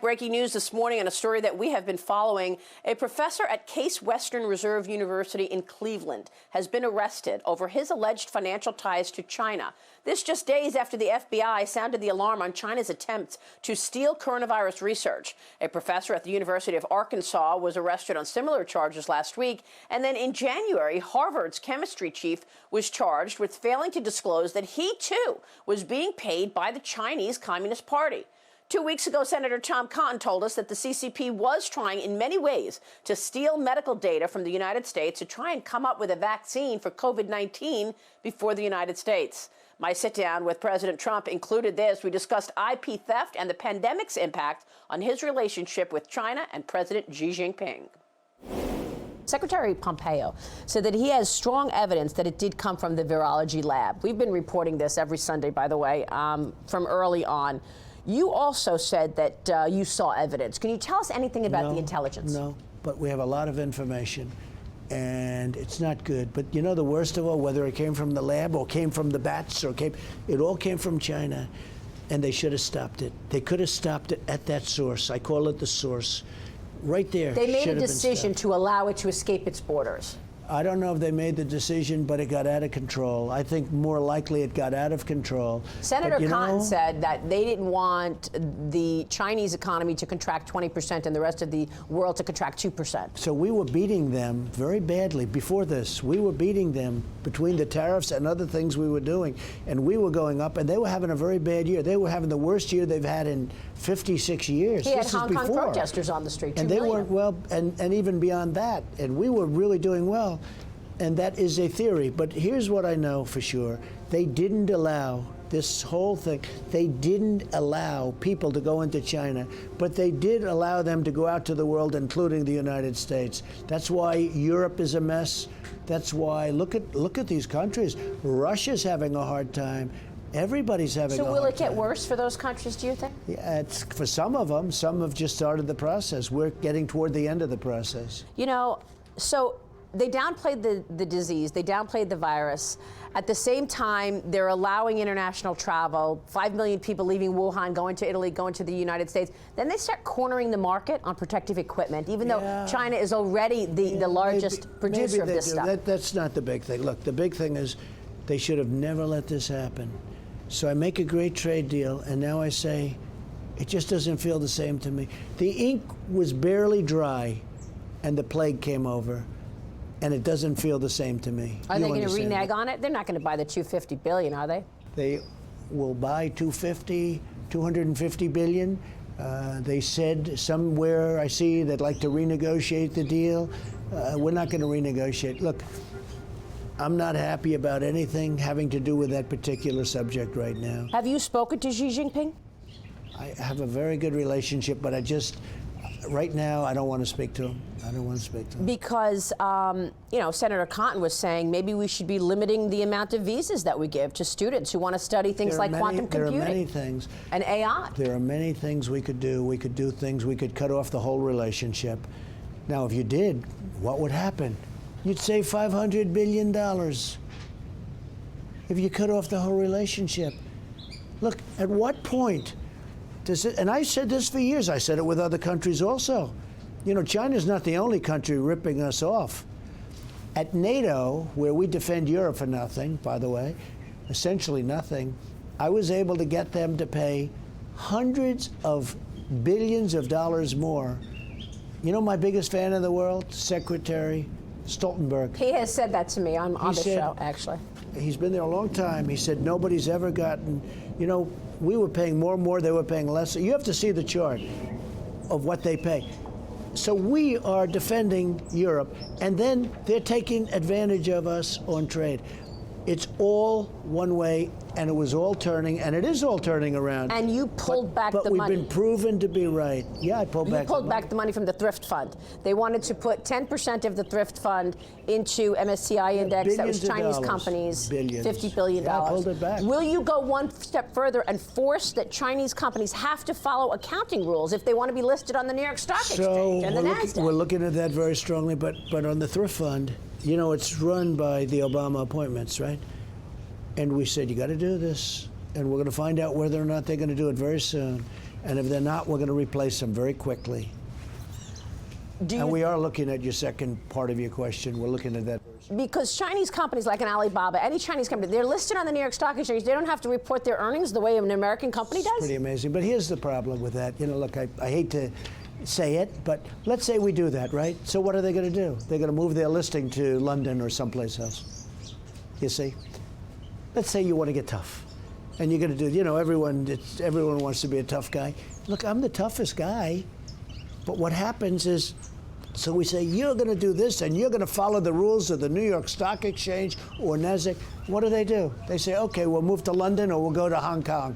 breaking news this morning on a story that we have been following. A professor at Case Western Reserve University in Cleveland has been arrested over his alleged financial ties to China. This just days after the FBI sounded the alarm on China's attempts to steal coronavirus research. A professor at the University of Arkansas was arrested on similar charges last week. And then in January, Harvard's chemistry chief was charged with failing to disclose that he, too, was being paid by the Chinese Communist Party. 2 weeks ago, Senator Tom Cotton told us that the CCP was trying in many ways to steal medical data from the United States to try and come up with a vaccine for COVID-19 before the United States. My sit-down with President Trump included this. We discussed IP theft and the pandemic's impact on his relationship with China and President Xi Jinping. Secretary Pompeo said that he has strong evidence that it did come from the virology lab. We've been reporting this every Sunday, by the way, from early on. You also said that you saw evidence. Can you tell us anything about the intelligence? No, but we have a lot of information, and it's not good. But you know, the worst of all, whether it came from the lab or came from the bats or it all came from China, and they should have stopped it. They could have stopped it at that source. I call it the source. Right there. They made a decision to allow it to escape its borders. I don't know if they made the decision, but it got out of control. I think more likely it got out of control. Senator Cotton said that they didn't want the Chinese economy to contract 20% and the rest of the world to contract 2%. So we were beating them very badly before this. We were beating them between the tariffs and other things we were doing. And we were going up, and they were having a very bad year. They were having the worst year they've had in 56 years. He had Hong Kong protesters on the street, 2 and they million. weren't well, and even beyond that. And we were really doing well. And that is a theory. But here's what I know for sure. They didn't allow this whole thing. They didn't allow people to go into China, but they did allow them to go out to the world, including the United States. That's why Europe is a mess. That's why, look at these countries. Russia's having a hard time. Everybody's having a hard time. So will it get worse for those countries, do you think? Yeah, it's for some of them. Some have just started the process. We're getting toward the end of the process. You know, so they downplayed the disease, they downplayed the virus. At the same time, they're allowing international travel, 5 million people leaving Wuhan, going to Italy, going to the United States. Then they start cornering the market on protective equipment, even though China is already the largest producer of this stuff. That's not the big thing. Look, the big thing is they should have never let this happen. So I make a great trade deal, and now I say, it just doesn't feel the same to me. The ink was barely dry, and the plague came over. And it doesn't feel the same to me. Are they going to renege on it? They're not going to buy the $250 billion, are they? They will buy $250 billion. They said somewhere I see they'd like to renegotiate the deal. We're not going to renegotiate. Look, I'm not happy about anything having to do with that particular subject right now. Have you spoken to Xi Jinping? I have a very good relationship, but right now, I don't want to speak to him. I don't want to speak to him. Because, you know, Senator Cotton was saying maybe we should be limiting the amount of visas that we give to students who want to study things like quantum computing. There are many things. And AI. There are many things we could do. We could do things. We could cut off the whole relationship. Now, if you did, what would happen? You'd save $500 billion if you cut off the whole relationship. Look, at what point does it, and I said this for years, I said it with other countries also. You know, China's not the only country ripping us off. At NATO, where we defend Europe for nothing, by the way, essentially nothing, I was able to get them to pay hundreds of billions of dollars more. You know my biggest fan in the world? Secretary Stoltenberg. He has said that to me on the show, actually. He's been there a long time. He said nobody's ever gotten, you know, we were paying more and more, they were paying less. You have to see the chart of what they pay. So we are defending Europe, and then they're taking advantage of us on trade. It's all one way, and it was all turning, and it is all turning around. And you pulled back the money. But we've been proven to be right. Yeah, I pulled back the money. You pulled back the money from the thrift fund. They wanted to put 10% of the thrift fund into MSCI index. That was Chinese companies. Billions. $50 billion. Yeah, I pulled it back. Will you go one step further and force that Chinese companies have to follow accounting rules if they want to be listed on the New York Stock Exchange and the NASDAQ? We're looking at that very strongly, but on the thrift fund, you know, it's run by the Obama appointments, right? And we said, you got to do this, and we're going to find out whether or not they're going to do it very soon. And if they're not, we're going to replace them very quickly. And we are looking at your second part of your question. We're looking at that. Because Chinese companies like an Alibaba, any Chinese company, they're listed on the New York Stock Exchange. They don't have to report their earnings the way an American company does? It's pretty amazing. But here's the problem with that. You know, look, I hate to say it, but let's say we do that, right? So what are they going to do? They're going to move their listing to London or someplace else. You see? Let's say you want to get tough. And you're going to do, you know, everyone wants to be a tough guy. Look, I'm the toughest guy. But what happens is, so we say, you're going to do this, and you're going to follow the rules of the New York Stock Exchange or NASDAQ. What do? They say, okay, we'll move to London or we'll go to Hong Kong.